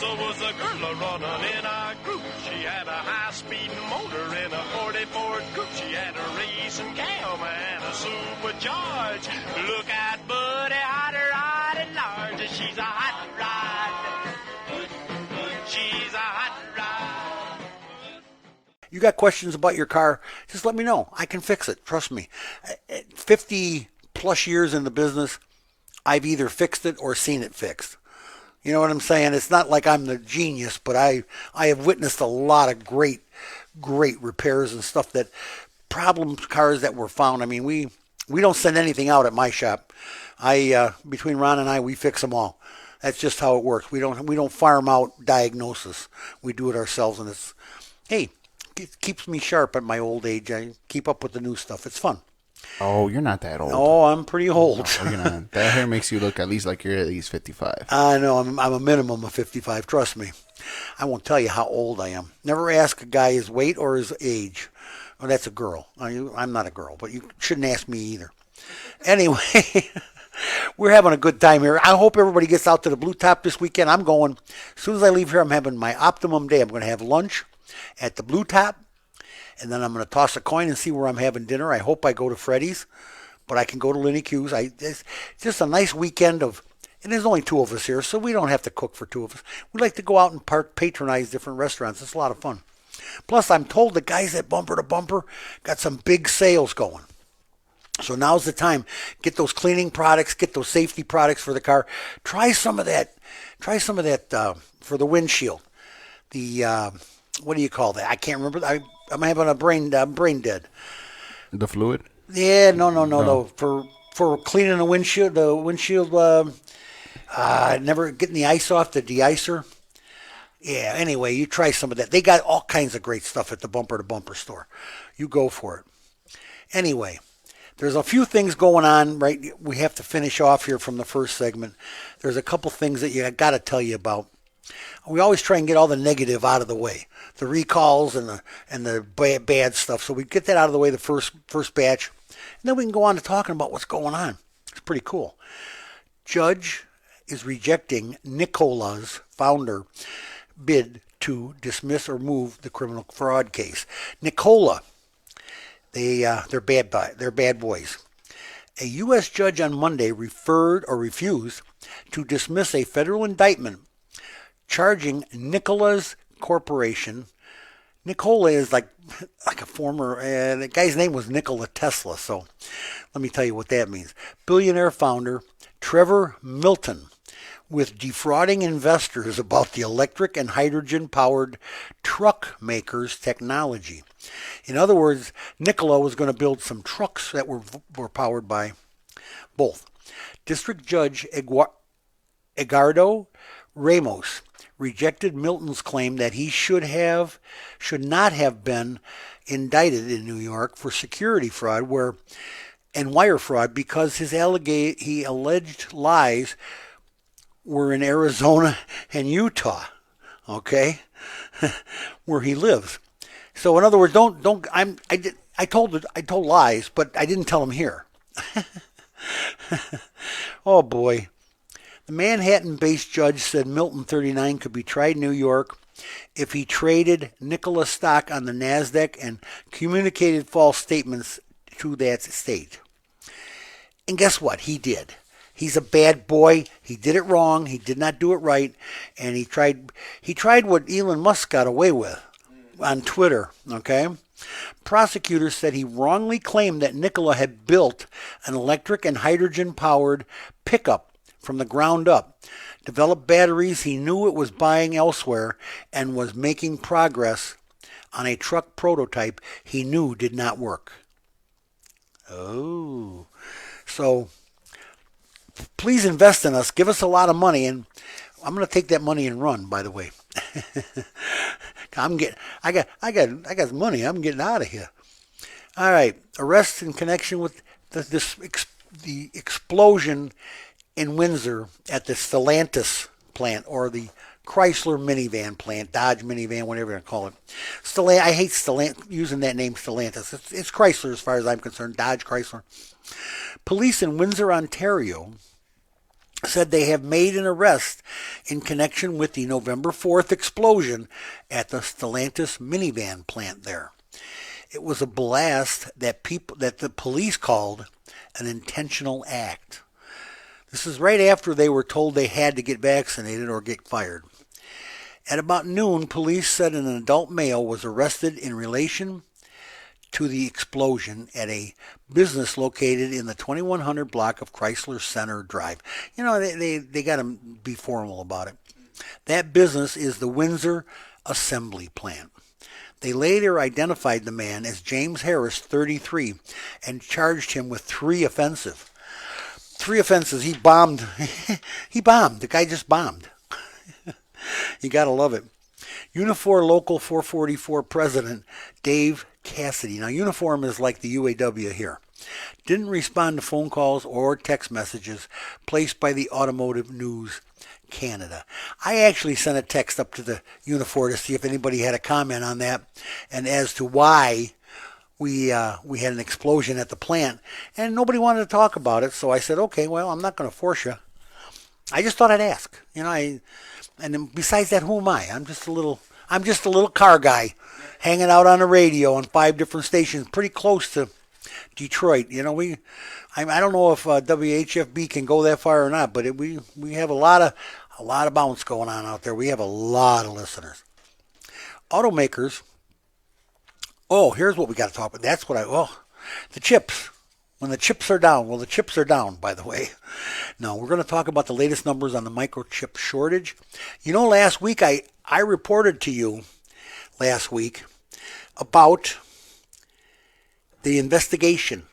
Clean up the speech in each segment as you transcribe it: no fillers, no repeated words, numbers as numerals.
Was a girl running in our group. She had a high-speed motor in a 40 Ford Coupe. She had a racing cam and a Super George. Look out, buddy, hot rod and large. She's a hot rod. She's a hot rod. You got questions about your car? Just let me know. I can fix it. Trust me. 50 plus years in the business, I've either fixed it or seen it fixed. You know what I'm saying? It's not like I'm the genius, but I have witnessed a lot of great repairs and stuff, that problem cars that were found. I mean, we don't send anything out at my shop. Between Ron and I, we fix them all. That's just how it works. We don't farm out diagnosis. We do it ourselves, and it keeps me sharp at my old age. I keep up with the new stuff. It's fun. Oh, you're not that old. Oh, I'm pretty old. No, you're not. That hair makes you look at least like you're at least 55. I know. I'm a minimum of 55. Trust me. I won't tell you how old I am. Never ask a guy his weight or his age. Well, that's a girl. I'm not a girl, but you shouldn't ask me either. Anyway, we're having a good time here. I hope everybody gets out to the Blue Top this weekend. I'm going. As soon as I leave here, I'm having my optimum day. I'm going to have lunch at the Blue Top. And then I'm going to toss a coin and see where I'm having dinner. I hope I go to Freddy's, but I can go to Lenny Q's. It's just a nice weekend and there's only two of us here, so we don't have to cook for two of us. We like to go out and patronize different restaurants. It's a lot of fun. Plus, I'm told the guys at Bumper to Bumper got some big sales going. So now's the time. Get those cleaning products, get those safety products for the car. Try some of that for the windshield. What do you call that? I can't remember. I'm having a brain dead. The fluid? Yeah, no. For cleaning the windshield, never getting the ice off, the de-icer. Yeah, anyway, you try some of that. They got all kinds of great stuff at the Bumper to Bumper store. You go for it. Anyway, there's a few things going on, right? We have to finish off here from the first segment. There's a couple things that you got to tell you about. We always try and get all the negative out of the way, the recalls and the bad stuff. So we get that out of the way the first batch, and then we can go on to talking about what's going on. It's pretty cool. Judge is rejecting Nicola's founder bid to dismiss or move the criminal fraud case. Nicola, they're bad boys. A U.S. judge on Monday refused to dismiss a federal indictment charging Nicola's Corporation. Nikola is like a former, the guy's name was Nikola Tesla, so let me tell you what that means. Billionaire founder Trevor Milton, with defrauding investors about the electric and hydrogen-powered truck makers' technology. In other words, Nikola was going to build some trucks that were powered by both. District Judge Edgardo Ramos rejected Milton's claim that he should not have been indicted in New York for security fraud and wire fraud because he alleged lies were in Arizona and Utah, okay, where he lives. So in other words, I told lies, but I didn't tell him here. Oh boy. The Manhattan-based judge said Milton, 39, could be tried in New York if he traded Nikola stock on the NASDAQ and communicated false statements to that state. And guess what? He did. He's a bad boy. He did it wrong. He did not do it right. And he tried what Elon Musk got away with on Twitter, okay? Prosecutors said he wrongly claimed that Nikola had built an electric and hydrogen-powered pickup from the ground up, developed batteries he knew it was buying elsewhere, and was making progress on a truck prototype he knew did not work. Oh, so please invest in us. Give us a lot of money, and I'm going to take that money and run, by the way. I got money. I'm getting out of here. All right. Arrests in connection with the explosion in Windsor at the Stellantis plant, or the Chrysler minivan plant, Dodge minivan, whatever you want to call it. I hate using that name Stellantis. It's Chrysler as far as I'm concerned, Dodge Chrysler. Police in Windsor, Ontario said they have made an arrest in connection with the November 4th explosion at the Stellantis minivan plant there. It was a blast that the police called an intentional act. This is right after they were told they had to get vaccinated or get fired. At about noon, police said an adult male was arrested in relation to the explosion at a business located in the 2100 block of Chrysler Center Drive. You know, they got to be formal about it. That business is the Windsor Assembly Plant. They later identified the man as James Harris, 33, and charged him with 3 offenses. 3 offenses. He bombed. He bombed. The guy just bombed. You got to love it. Unifor Local 444 President Dave Cassidy. Now, Uniform is like the UAW here. Didn't respond to phone calls or text messages placed by the Automotive News Canada. I actually sent a text up to the Unifor to see if anybody had a comment on that and as to why we had an explosion at the plant, and nobody wanted to talk about it. So I said, okay, well, I'm not going to force you. I just thought I'd ask. You know, and then besides that, who am I? I'm just a little car guy hanging out on the radio on 5 different stations, pretty close to Detroit. You know, I don't know if WHFB can go that far or not, but we have a lot of bounce going on out there. We have a lot of listeners. Automakers. Oh, here's what we got to talk about. That's what the chips. When the chips are down. Well, the chips are down, by the way. No, we're going to talk about the latest numbers on the microchip shortage. You know, last week I reported to you last week about the investigation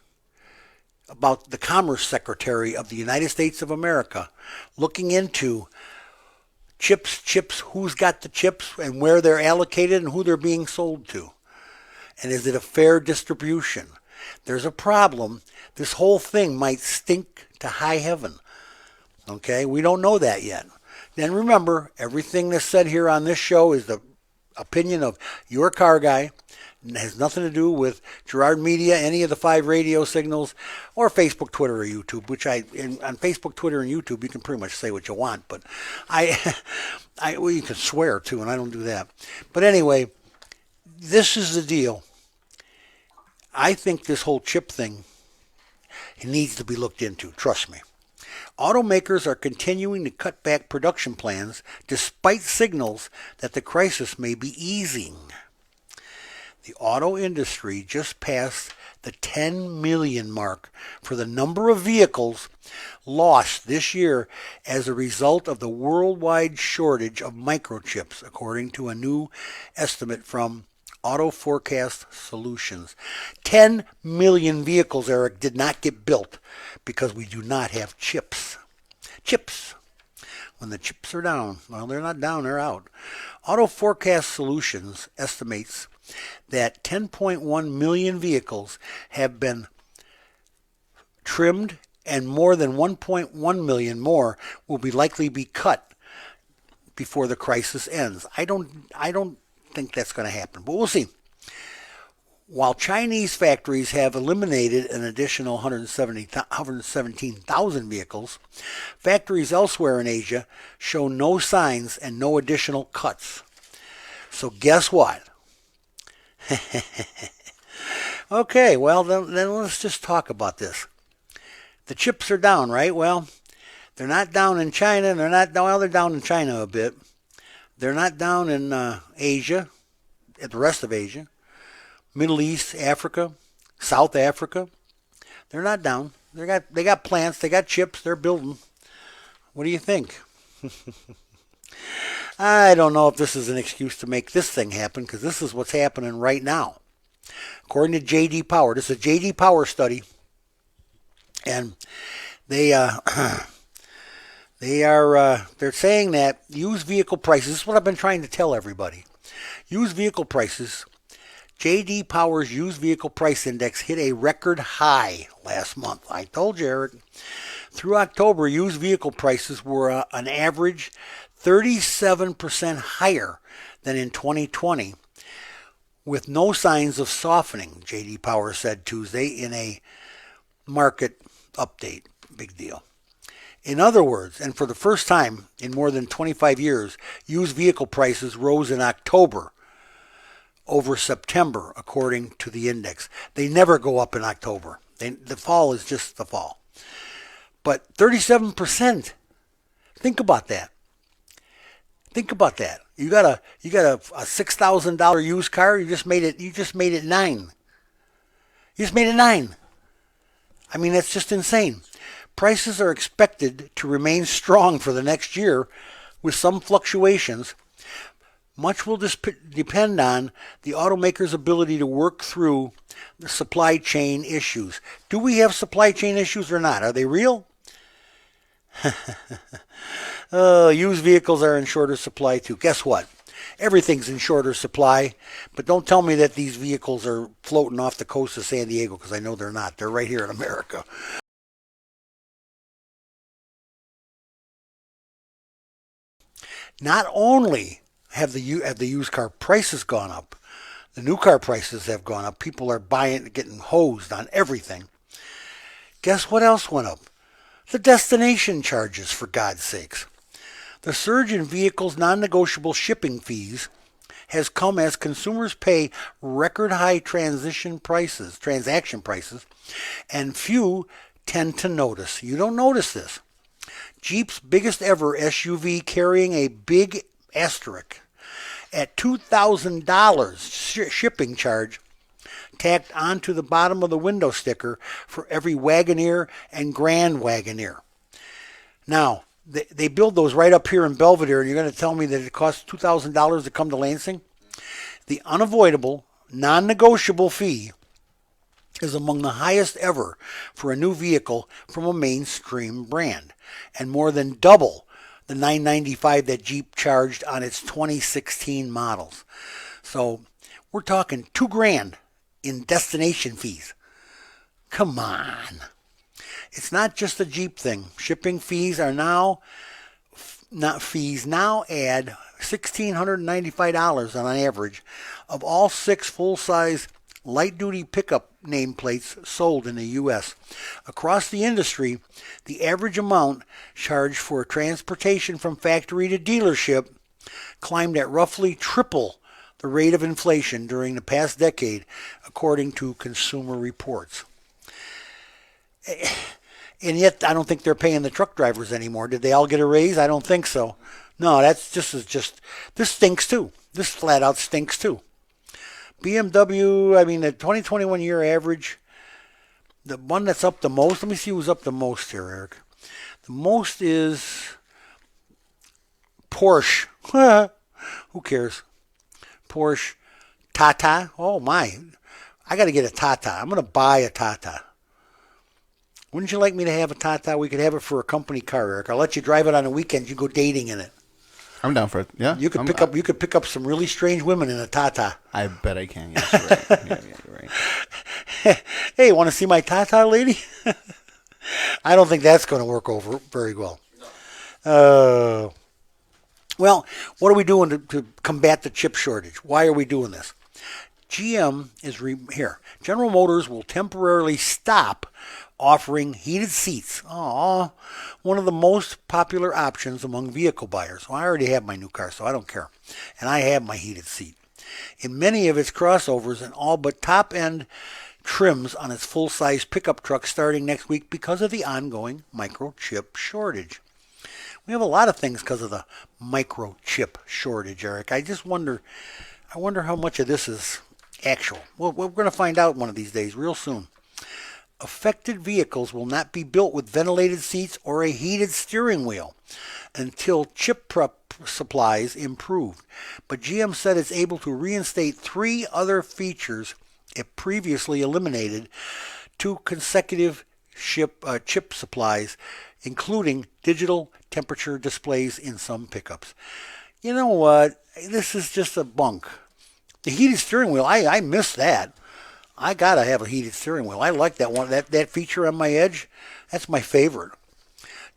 about the Commerce Secretary of the United States of America looking into chips, who's got the chips and where they're allocated and who they're being sold to. And is it a fair distribution? There's a problem. This whole thing might stink to high heaven. Okay, we don't know that yet. Then remember, everything that's said here on this show is the opinion of your car guy. It has nothing to do with Gerard Media, any of the 5 radio signals, or Facebook, Twitter, or YouTube. On Facebook, Twitter, and YouTube, you can pretty much say what you want. But well, you can swear too, and I don't do that. But anyway, this is the deal. I think this whole chip thing needs to be looked into. Trust me. Automakers are continuing to cut back production plans despite signals that the crisis may be easing. The auto industry just passed the 10 million mark for the number of vehicles lost this year as a result of the worldwide shortage of microchips, according to a new estimate from Auto Forecast Solutions. 10 million vehicles, Eric, did not get built because we do not have chips. Chips. When the chips are down, well, they're not down, they're out. Auto Forecast Solutions estimates that 10.1 million vehicles have been trimmed and more than 1.1 million more will likely be cut before the crisis ends. I don't think that's going to happen, but we'll see. While Chinese factories have eliminated an additional 117,000 vehicles, factories elsewhere in Asia show no signs and no additional cuts. So guess what? Okay, well, then let's just talk about this. The chips are down, right? Well, they're not down in China. They're down in China a bit. They're not down in Asia, the rest of Asia, Middle East, Africa, South Africa. They're not down. They got plants. They got chips. They're building. What do you think? I don't know if this is an excuse to make this thing happen, because this is what's happening right now. According to J.D. Power, this is a J.D. Power study, and they're saying that used vehicle prices, this is what I've been trying to tell everybody. Used vehicle prices, J.D. Power's used vehicle price index hit a record high last month. I told you, Eric. Through October, used vehicle prices were an average 37% higher than in 2020, with no signs of softening, J.D. Power said Tuesday in a market update. Big deal. In other words, and for the first time in more than 25 years, used vehicle prices rose in October over September, according to the index. They never go up in October. The fall is just the fall. But 37%. Think about that. Think about that. You got a $6,000 used car. You just made it $9,000. You just made it $9,000. I mean, that's just insane. Prices are expected to remain strong for the next year, with some fluctuations. Much will depend on the automaker's ability to work through the supply chain issues. Do we have supply chain issues or not? Are they real? Used vehicles are in shorter supply too. Guess what? Everything's in shorter supply, but don't tell me that these vehicles are floating off the coast of San Diego, because I know they're not. They're right here in America. Not only have the used car prices gone up, the new car prices have gone up. People are getting hosed on everything. Guess what else went up? The destination charges, for God's sakes. The surge in vehicles' non-negotiable shipping fees has come as consumers pay record-high transaction prices, and few tend to notice. You don't notice this. Jeep's biggest ever SUV, carrying a big asterisk at $2,000 shipping charge tacked onto the bottom of the window sticker for every Wagoneer and Grand Wagoneer. Now, they build those right up here in Belvedere, and you're going to tell me that it costs $2,000 to come to Lansing? The unavoidable, non-negotiable fee is among the highest ever for a new vehicle from a mainstream brand, and more than double the $995 that Jeep charged on its 2016 models. So we're talking $2,000 in destination fees. Come on. It's not just a Jeep thing. Shipping fees are now add $1,695 on average of all 6 full-size light-duty pickup nameplates sold in the U.S. Across the industry, the average amount charged for transportation from factory to dealership climbed at roughly triple the rate of inflation during the past decade, according to Consumer Reports. And yet, I don't think they're paying the truck drivers anymore. Did they all get a raise? I don't think so. No, this stinks too. This flat out stinks too. BMW, the 2021 year average, the one that's up the most, let me see who's up the most here, Eric. The most is Porsche. Who cares? Porsche. Tata. Oh my. I got to get a Tata. I'm going to buy a Tata. Wouldn't you like me to have a Tata? We could have it for a company car, Eric. I'll let you drive it on the weekends. You go dating in it. I'm down for it. Yeah. You could pick up some really strange women in a Tata. I bet I can. Yes, you're right. Yeah, you're right. Hey, want to see my Tata, lady? I don't think that's going to work over very well. Well, what are we doing to combat the chip shortage? Why are we doing this? GM is here. General Motors will temporarily stop offering heated seats. One of the most popular options among vehicle buyers. Well, I already have my new car, so I don't care. And I have my heated seat. In many of its crossovers and all but top-end trims on its full-size pickup truck starting next week because of the ongoing microchip shortage. We have a lot of things because of the microchip shortage, Eric. I wonder how much of this is actual. Well, we're going to find out one of these days, real soon. Affected vehicles will not be built with ventilated seats or a heated steering wheel until chip prep supplies improve. But GM said it's able to reinstate 3 other features it previously eliminated, 2 consecutive chip supplies, including digital temperature displays in some pickups. You know what? This is just a bunk. The heated steering wheel, I miss that. I gotta have a heated steering wheel. I like that one. That feature on my Edge, that's my favorite.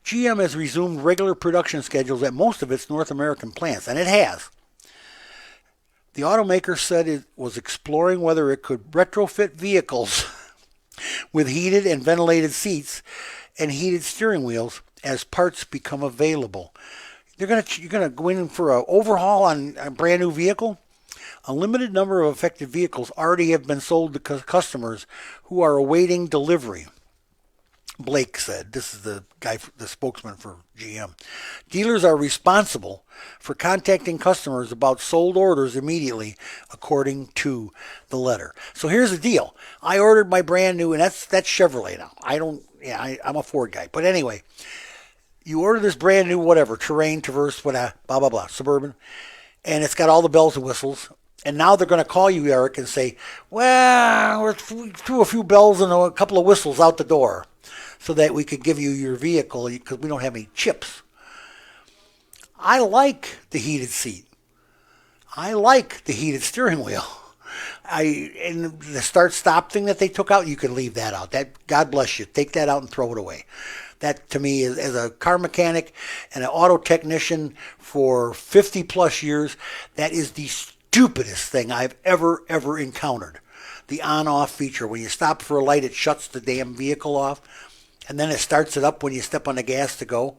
GM has resumed regular production schedules at most of its North American plants, and it has. The automaker said it was exploring whether it could retrofit vehicles with heated and ventilated seats and heated steering wheels as parts become available. You're gonna go in for an overhaul on a brand new vehicle? A limited number of affected vehicles already have been sold to customers who are awaiting delivery. Blake said, this is the spokesman for GM. Dealers are responsible for contacting customers about sold orders immediately, according to the letter. So here's the deal. I ordered my brand new, and that's Chevrolet now. I'm a Ford guy. But anyway, you order this brand new whatever, Terrain, Traverse, whatever, blah, blah, blah, Suburban, and it's got all the bells and whistles. And now they're going to call you, Eric, and say, well, we threw a few bells and a couple of whistles out the door so that we could give you your vehicle because we don't have any chips. I like the heated seat. I like the heated steering wheel. And the start-stop thing that they took out, you can leave that out. That, God bless you. Take that out and throw it away. That, to me, is, as a car mechanic and an auto technician for 50-plus years, that is the stupidest thing I've ever encountered. The on-off feature. When you stop for a light, it shuts the damn vehicle off. And then it starts it up when you step on the gas to go.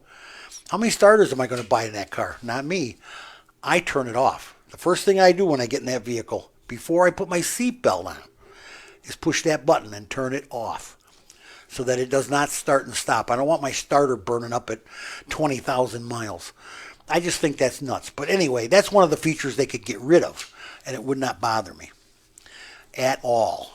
How many starters am I going to buy in that car? Not me. I turn it off. The first thing I do when I get in that vehicle, before I put my seatbelt on, is push that button and turn it off so that it does not start and stop. I don't want my starter burning up at 20,000 miles. I just think that's nuts. But anyway, that's one of the features they could get rid of, and it would not bother me at all.